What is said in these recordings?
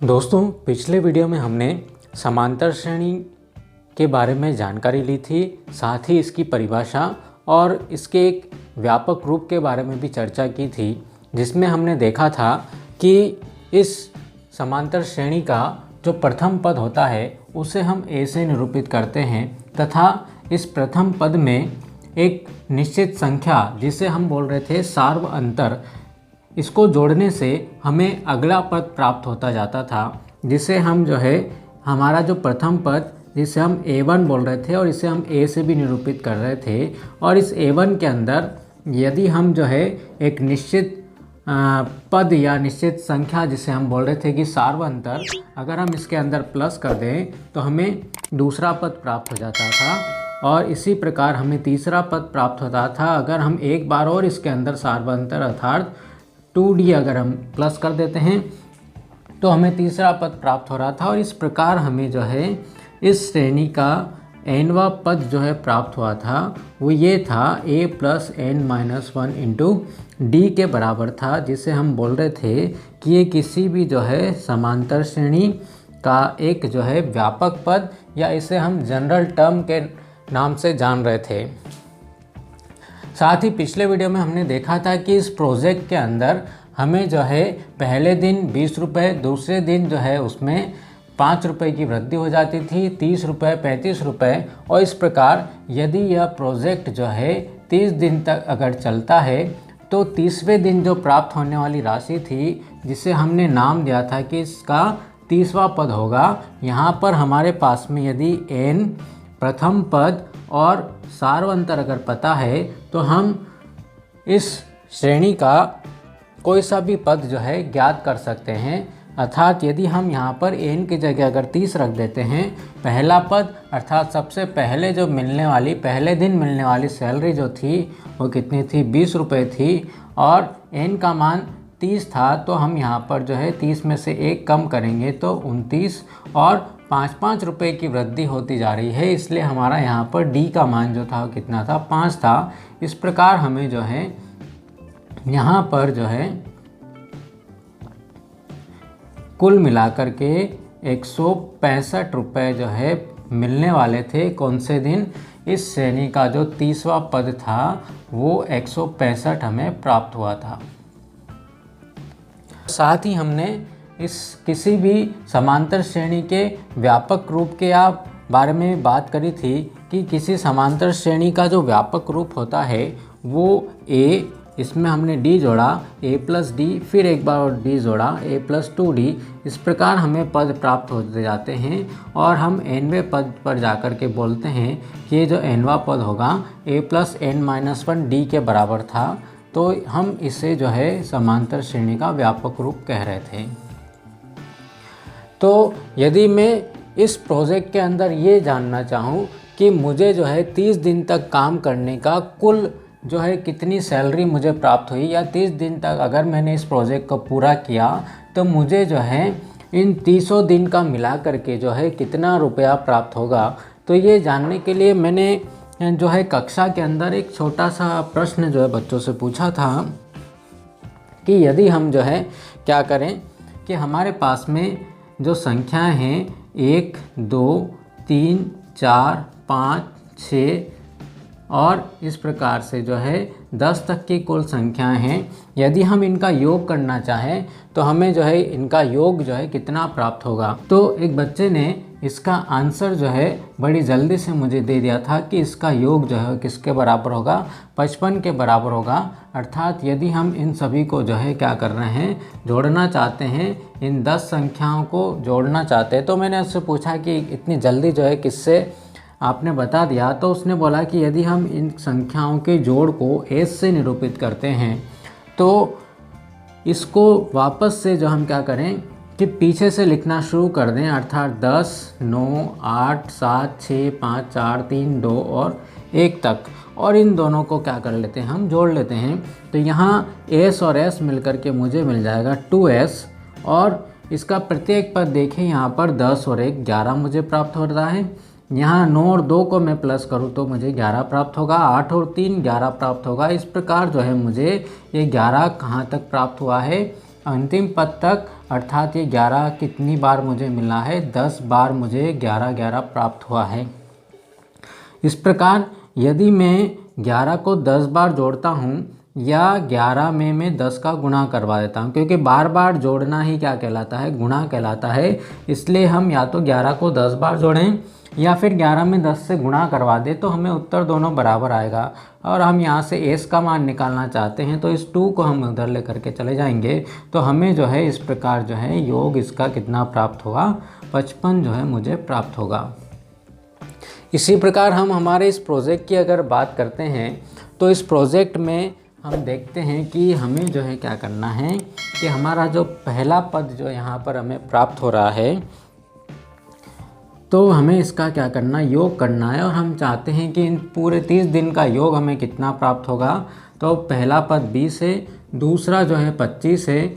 दोस्तों, पिछले वीडियो में हमने समांतर श्रेणी के बारे में जानकारी ली थी, साथ ही इसकी परिभाषा और इसके एक व्यापक रूप के बारे में भी चर्चा की थी, जिसमें हमने देखा था कि इस समांतर श्रेणी का जो प्रथम पद होता है उसे हम a से निरूपित करते हैं तथा इस प्रथम पद में एक निश्चित संख्या जिसे हम बोल रहे थे सार्व अंतर, इसको जोड़ने से हमें अगला पद प्राप्त होता जाता था, जिसे हम हमारा जो प्रथम पद जिसे हम a1 बोल रहे थे और इसे हम a से भी निरूपित कर रहे थे। और इस a1 के अंदर यदि हम एक निश्चित पद या निश्चित संख्या जिसे हम बोल रहे थे कि सार्व अंतर, अगर हम इसके अंदर प्लस कर दें तो हमें दूसरा पद प्राप्त हो जाता था। और इसी प्रकार हमें तीसरा पद प्राप्त होता था अगर हम एक बार और इसके अंदर सार्व अंतर अर्थात 2D अगर हम प्लस कर देते हैं तो हमें तीसरा पद प्राप्त हो रहा था। और इस प्रकार हमें इस श्रेणी का nवां पद प्राप्त हुआ था, वो ये था a + n-1 इंटू डी के बराबर था, जिसे हम बोल रहे थे कि ये किसी भी समांतर श्रेणी का एक व्यापक पद, या इसे हम जनरल टर्म के नाम से जान रहे थे। साथ ही पिछले वीडियो में हमने देखा था कि इस प्रोजेक्ट के अंदर हमें पहले दिन 20 रुपये, दूसरे दिन उसमें 5 रुपये की वृद्धि हो जाती थी, 30 रुपये, 35 रुपये, और इस प्रकार यदि यह प्रोजेक्ट 30 दिन तक अगर चलता है तो 30वें दिन जो प्राप्त होने वाली राशि थी, जिसे हमने नाम दिया था कि इसका 30वां पद होगा। यहाँ पर हमारे पास में यदि n प्रथम पद और सार्व अंतर अगर पता है तो हम इस श्रेणी का कोई सा भी पद ज्ञात कर सकते हैं। अर्थात यदि हम यहाँ पर n की जगह अगर 30 रख देते हैं, पहला पद अर्थात सबसे पहले पहले दिन मिलने वाली सैलरी जो थी वो कितनी थी, 20 रुपये थी, और n का मान 30 था, तो हम यहाँ पर 30 में से 1 कम करेंगे तो 29, और 5-5 रुपये की वृद्धि होती जा रही है, इसलिए हमारा यहाँ पर d का मान जो था कितना था, 5 था। इस प्रकार हमें यहाँ पर कुल मिलाकर के 165 रुपये मिलने वाले थे। कौन से दिन? इस श्रेणी का जो 30वां पद था वो 165 हमें प्राप्त हुआ था। साथ ही हमने इस किसी भी समांतर श्रेणी के व्यापक रूप के बारे में बात करी थी कि किसी समांतर श्रेणी का जो व्यापक रूप होता है वो a, इसमें हमने d जोड़ा, a + d, फिर एक बार और d जोड़ा, a + 2d, इस प्रकार हमें पद प्राप्त होते जाते हैं। और हम nवें पद पर जाकर के बोलते हैं कि ये जो nवां पद होगा a + n-1 d के बराबर था, तो हम इसे समांतर श्रेणी का व्यापक रूप कह रहे थे। तो यदि मैं इस प्रोजेक्ट के अंदर ये जानना चाहूँ कि मुझे 30 दिन तक काम करने का कुल कितनी सैलरी मुझे प्राप्त हुई, या 30 दिन तक अगर मैंने इस प्रोजेक्ट को पूरा किया तो मुझे इन 30 दिन का मिला करके कितना रुपया प्राप्त होगा, तो ये जानने के लिए मैंने कक्षा के अंदर एक छोटा सा प्रश्न बच्चों से पूछा था कि यदि हम क्या करें कि हमारे पास में जो संख्याएं हैं 1, 2, 3, 4, 5, 6 और इस प्रकार से 10 तक की कुल संख्याएं हैं, यदि हम इनका योग करना चाहें तो हमें इनका योग कितना प्राप्त होगा। तो एक बच्चे ने इसका आंसर बड़ी जल्दी से मुझे दे दिया था कि इसका योग किसके बराबर होगा, 55 के बराबर होगा। अर्थात यदि हम इन सभी को क्या कर रहे हैं, जोड़ना चाहते हैं, इन 10 संख्याओं को जोड़ना चाहते हैं। तो मैंने उससे पूछा कि इतनी जल्दी किससे आपने बता दिया, तो उसने बोला कि यदि हम इन संख्याओं के जोड़ को s से निरूपित करते हैं तो इसको वापस से हम क्या करें कि पीछे से लिखना शुरू कर दें, अर्थात 10, 9, 8, 7, 6, 5, 4, 3, 2 और 1 तक, और इन दोनों को क्या कर लेते हैं, हम जोड़ लेते हैं। तो यहाँ s और s मिलकर के मुझे मिल जाएगा 2s, और इसका प्रत्येक पद देखें, यहाँ पर 10 और 1 11 मुझे प्राप्त हो रहा है। यहाँ 9 और 2 को मैं प्लस करूँ तो मुझे 11 प्राप्त होगा, 8 और 3 11 प्राप्त होगा। इस प्रकार मुझे ये 11 कहाँ तक प्राप्त हुआ है, अंतिम पद तक। अर्थात ये 11 कितनी बार मुझे मिला है, 10 बार मुझे 11 प्राप्त हुआ है। इस प्रकार यदि मैं 11 को 10 बार जोड़ता हूँ या 11 में मैं 10 का गुणा करवा देता हूँ, क्योंकि बार बार जोड़ना ही क्या कहलाता है, गुणा कहलाता है। इसलिए हम या तो 11 को 10 बार जोड़ें या फिर 11 में 10 से गुणा करवा दें, तो हमें उत्तर दोनों बराबर आएगा। और हम यहाँ से एस का मान निकालना चाहते हैं तो इस 2 को हम उधर ले करके चले जाएंगे, तो हमें जो है इस प्रकार जो है योग इसका कितना प्राप्त होगा, 55 जो है मुझे प्राप्त होगा। इसी प्रकार हम हमारे इस प्रोजेक्ट की अगर बात करते हैं तो इस प्रोजेक्ट में हम देखते हैं कि हमें जो है क्या करना है कि हमारा जो पहला पद जो यहाँ पर हमें प्राप्त हो रहा है, तो हमें इसका क्या करना, योग करना है। और हम चाहते हैं कि इन पूरे 30 दिन का योग हमें कितना प्राप्त होगा। तो पहला पद 20 है, दूसरा जो है 25 है,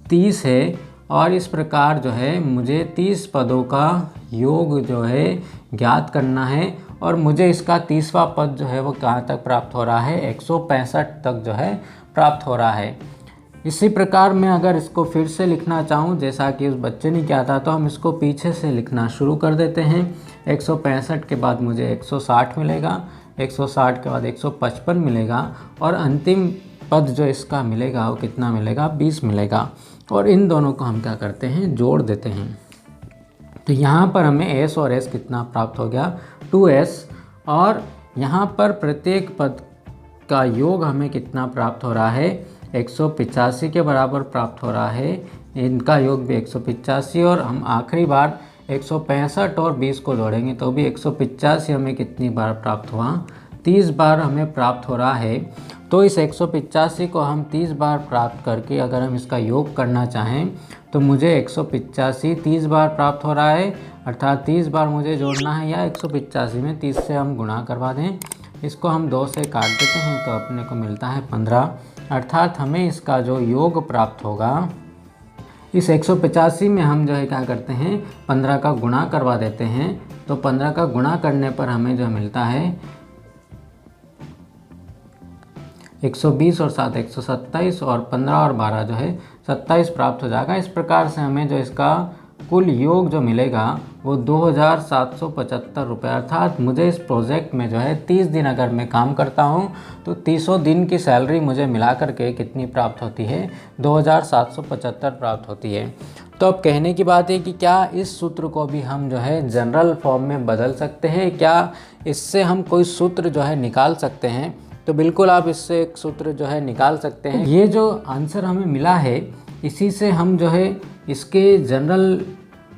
30 है, और इस प्रकार जो है मुझे 30 पदों का योग जो है ज्ञात करना है। और मुझे इसका 30वां पद जो है वो कहाँ तक प्राप्त हो रहा है, 165 तक जो है प्राप्त हो रहा है। इसी प्रकार मैं अगर इसको फिर से लिखना चाहूँ जैसा कि उस बच्चे ने किया था, तो हम इसको पीछे से लिखना शुरू कर देते हैं। 165 के बाद मुझे 160 मिलेगा, 160 के बाद 155 मिलेगा, और अंतिम पद जो इसका मिलेगा वो कितना मिलेगा, 20 मिलेगा। और इन दोनों को हम क्या करते हैं, जोड़ देते हैं। तो यहाँ पर हमें एस और एस कितना प्राप्त हो गया, 2s। और यहाँ पर प्रत्येक पद का योग हमें कितना प्राप्त हो रहा है, 185 के बराबर प्राप्त हो रहा है। इनका योग भी 185, और हम आखिरी बार 165 और 20 को जोड़ेंगे तो भी 185 हमें कितनी बार प्राप्त हुआ, 30 बार हमें प्राप्त हो रहा है। तो इस 185 को हम 30 बार प्राप्त करके अगर हम इसका योग करना चाहें तो मुझे 185 30 बार प्राप्त हो रहा है, अर्थात 30 बार मुझे जोड़ना है, या 185 में 30 से हम गुणा करवा दें। इसको हम 2 से काट देते हैं तो अपने को मिलता है 15, अर्थात हमें इसका जो योग प्राप्त होगा, इस 185 में हम जो है क्या करते हैं, 15 का गुणा करवा देते हैं। तो 15 का गुणा करने पर हमें जो मिलता है 120 और 7 127, और 15 और 12 जो है 27 प्राप्त हो जाएगा। इस प्रकार से हमें जो इसका कुल योग जो मिलेगा वो 2775 रुपये, अर्थात मुझे इस प्रोजेक्ट में जो है 30 दिन अगर मैं काम करता हूँ तो 30 दिन की सैलरी मुझे मिला करके कितनी प्राप्त होती है, 2775 प्राप्त होती है। तो अब कहने की बात है कि क्या इस सूत्र को भी हम जो है जनरल फॉर्म में बदल सकते हैं, क्या इससे हम कोई सूत्र जो है निकाल सकते हैं। तो बिल्कुल आप इससे एक सूत्र जो है निकाल सकते हैं। ये जो आंसर हमें मिला है इसी से हम जो है इसके जनरल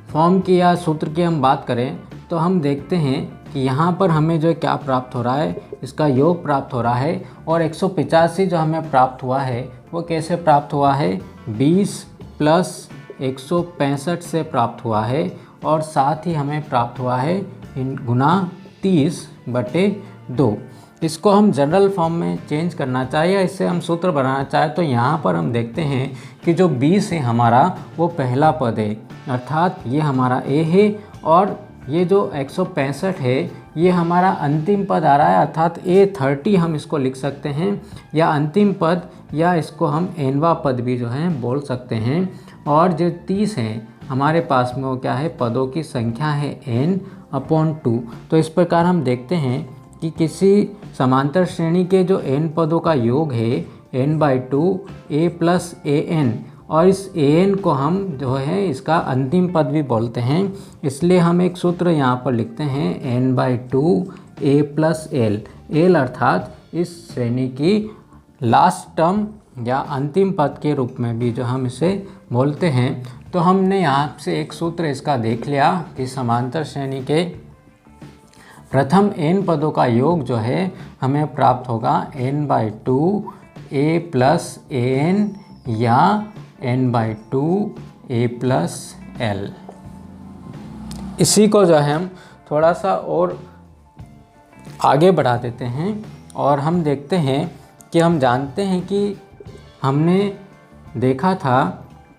फॉर्म की या सूत्र की हम बात करें तो हम देखते हैं कि यहाँ पर हमें जो क्या प्राप्त हो रहा है, इसका योग प्राप्त हो रहा है। और 185 जो हमें प्राप्त हुआ है वो कैसे प्राप्त हुआ है, 20 + 165 से प्राप्त हुआ है, और साथ ही हमें प्राप्त हुआ है गुना 30/2। इसको हम जनरल फॉर्म में चेंज करना चाहे या इससे हम सूत्र बनाना चाहे तो यहाँ पर हम देखते हैं कि जो 20 है हमारा वो पहला पद है, अर्थात ये हमारा ए है, और ये जो 165 है ये हमारा अंतिम पद आ रहा है, अर्थात A30 हम इसको लिख सकते हैं, या अंतिम पद, या इसको हम nवां पद भी जो है बोल सकते हैं। और जो 30 है हमारे पास में वो क्या है, पदों की संख्या है n/2। तो इस प्रकार हम देखते हैं कि किसी समांतर श्रेणी के जो n पदों का योग है n/2 a + an, और इस an को हम जो है इसका अंतिम पद भी बोलते हैं। इसलिए हम एक सूत्र यहाँ पर लिखते हैं n/2 a + l, l अर्थात इस श्रेणी की लास्ट टर्म या अंतिम पद के रूप में भी जो हम इसे बोलते हैं। तो हमने यहाँ से एक सूत्र इसका देख लिया कि समांतर श्रेणी के प्रथम n पदों का योग जो है हमें प्राप्त होगा n/2 a + an या n/2 a + l। इसी को जो है हम थोड़ा सा और आगे बढ़ा देते हैं, और हम देखते हैं कि हम जानते हैं कि हमने देखा था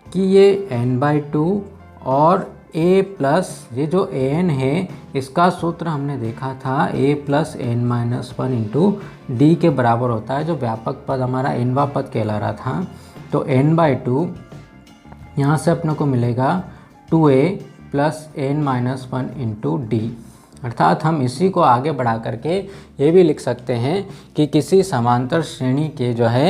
कि ये n/2 और a प्लस ये जो an है इसका सूत्र हमने देखा था a + n-1 इंटू d के बराबर होता है, जो व्यापक पद हमारा nवां पद कहला रहा था। तो n/2 यहाँ से अपने को मिलेगा 2a plus n minus 1 into D. अर्थात हम इसी को आगे बढ़ा करके ये भी लिख सकते हैं कि किसी समांतर श्रेणी के जो है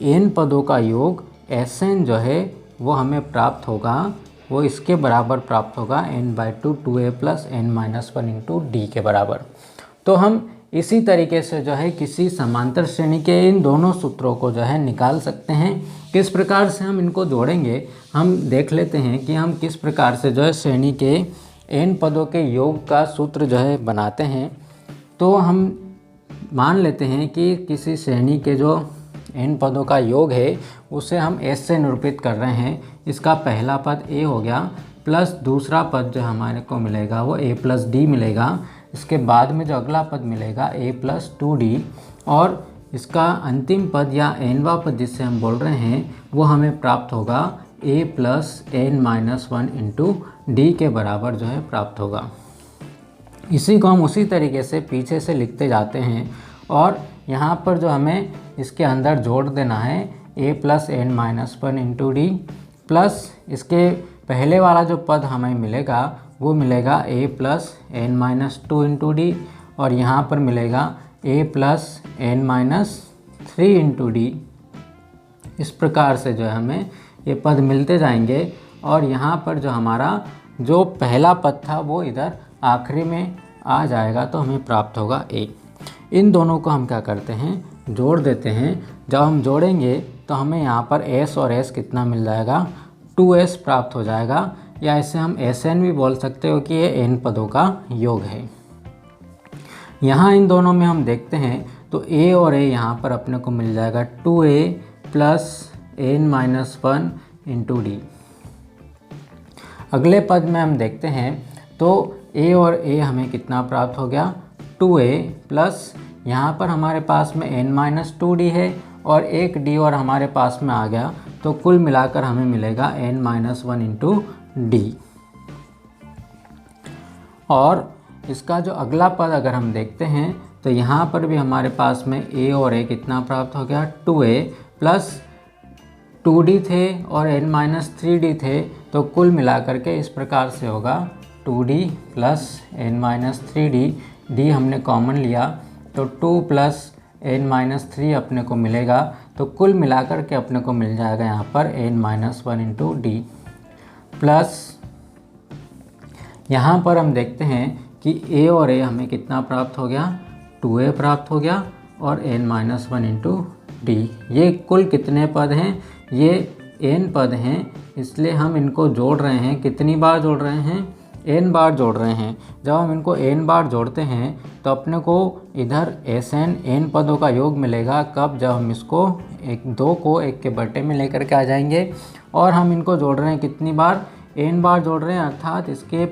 n पदों का योग Sn जो है वो हमें प्राप्त होगा, वो इसके बराबर प्राप्त होगा n/2 2a plus n minus 1 into D के बराबर। तो हम इसी तरीके से जो है किसी समांतर श्रेणी के इन दोनों सूत्रों को जो है निकाल सकते हैं। किस प्रकार से हम इनको जोड़ेंगे, हम देख लेते हैं कि हम किस प्रकार से जो है श्रेणी के n पदों के योग का सूत्र जो है बनाते हैं। तो हम मान लेते हैं कि किसी श्रेणी के जो n पदों का योग है उसे हम s से निरूपित कर रहे हैं। इसका पहला पद a हो गया प्लस दूसरा पद जो हमारे को मिलेगा वो a प्लस डी मिलेगा। इसके बाद में जो अगला पद मिलेगा a प्लस 2d और इसका अंतिम पद या nवां पद जिससे हम बोल रहे हैं वो हमें प्राप्त होगा a plus n minus 1 into D के बराबर जो है प्राप्त होगा। इसी को हम उसी तरीके से पीछे से लिखते जाते हैं और यहाँ पर जो हमें इसके अंदर जोड़ देना है a plus n minus 1 into D plus इसके पहले वाला जो पद हमें मिलेगा वो मिलेगा a plus n minus 2 into D और यहाँ पर मिलेगा a plus n minus 3 into D. इस प्रकार से जो है हमें ये पद मिलते जाएंगे और यहाँ पर जो हमारा जो पहला पद था वो इधर आखिरी में आ जाएगा तो हमें प्राप्त होगा a। इन दोनों को हम क्या करते हैं, जोड़ देते हैं। जब हम जोड़ेंगे तो हमें यहाँ पर s और s कितना मिल जाएगा, 2s प्राप्त हो जाएगा, या इसे हम Sn भी बोल सकते हो कि ये n पदों का योग है। यहाँ इन दोनों में हम देखते हैं तो a और a यहाँ पर अपने को मिल जाएगा 2a plus n minus 1 into D. अगले पद में हम देखते हैं तो a और a हमें कितना प्राप्त हो गया, 2a प्लस यहाँ पर हमारे पास में n माइनस 2d है और एक d और हमारे पास में आ गया तो कुल मिलाकर हमें मिलेगा n माइनस 1 इंटू डी। और इसका जो अगला पद अगर हम देखते हैं तो यहाँ पर भी हमारे पास में a और a कितना प्राप्त हो गया, 2a प्लस 2d थे और n माइनस 3d थे तो कुल मिलाकर के इस प्रकार से होगा 2d plus n minus 3d, d हमने कॉमन लिया तो 2 प्लस n माइनस 3 अपने को मिलेगा तो कुल मिलाकर के अपने को मिल जाएगा यहाँ पर n minus 1 into D. Plus यहाँ पर हम देखते हैं कि a और a हमें कितना प्राप्त हो गया, 2a प्राप्त हो गया और n माइनस 1 इंटू डी। ये कुल कितने पद हैं, ये n पद हैं, इसलिए हम इनको जोड़ रहे हैं। कितनी बार जोड़ रहे हैं, n बार जोड़ रहे हैं। जब हम इनको n बार जोड़ते हैं तो अपने को इधर Sn n पदों का योग मिलेगा। कब, जब हम इसको दो को 1 के बटे में लेकर के आ जाएंगे और हम इनको जोड़ रहे हैं कितनी बार, n बार जोड़ रहे हैं। अर्थात इसके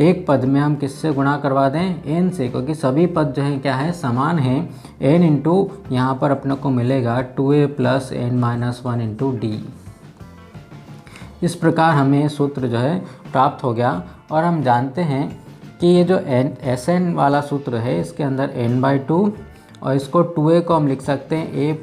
एक पद में हम किससे गुणा करवा दें, n से, क्योंकि सभी पद जो है क्या है, समान है। n इंटू यहाँ पर अपने को मिलेगा 2a plus n minus 1 into D. इस प्रकार हमें सूत्र जो है प्राप्त हो गया और हम जानते हैं कि ये जो Sn वाला सूत्र है इसके अंदर n/2 और इसको 2a को हम लिख सकते हैं a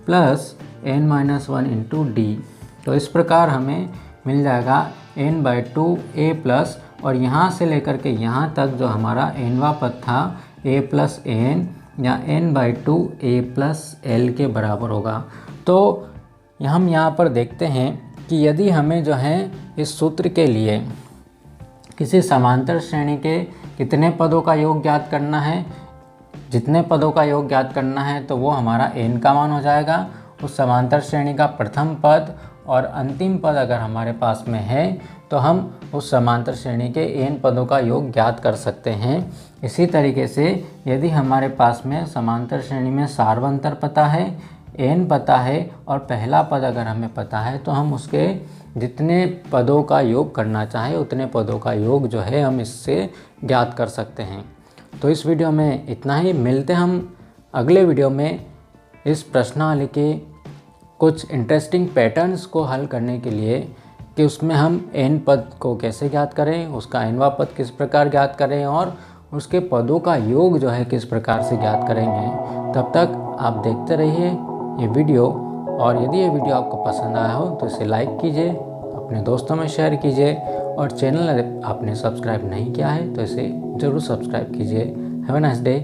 plus n minus 1 into D. तो इस प्रकार हमें मिल जाएगा n/2 a प्लस, और यहाँ से लेकर के यहाँ तक जो हमारा nवां पद था a प्लस n या n/2 a प्लस l के बराबर होगा। तो हम यहाँ पर देखते हैं कि यदि हमें जो है इस सूत्र के लिए किसी समांतर श्रेणी के कितने पदों का योग ज्ञात करना है, जितने पदों का योग ज्ञात करना है तो वो हमारा n का मान हो जाएगा। उस समांतर श्रेणी का प्रथम पद और अंतिम पद अगर हमारे पास में है तो हम उस समांतर श्रेणी के n पदों का योग ज्ञात कर सकते हैं। इसी तरीके से यदि हमारे पास में समांतर श्रेणी में सार्वंतर पता है, n पता है और पहला पद अगर हमें पता है तो हम उसके जितने पदों का योग करना चाहें उतने पदों का योग जो है हम इससे ज्ञात कर सकते हैं। तो इस वीडियो में इतना ही। मिलते हम अगले वीडियो में इस प्रश्नावली के कुछ इंटरेस्टिंग पैटर्न्स को हल करने के लिए कि उसमें हम n पद को कैसे ज्ञात करें, उसका nवां पद किस प्रकार ज्ञात करें और उसके पदों का योग जो है किस प्रकार से ज्ञात करेंगे। तब तक आप देखते रहिए ये वीडियो और यदि ये वीडियो आपको पसंद आया हो तो इसे लाइक कीजिए, अपने दोस्तों में शेयर कीजिए और चैनल आपने सब्सक्राइब नहीं किया है तो इसे ज़रूर सब्सक्राइब कीजिए। Have a nice day.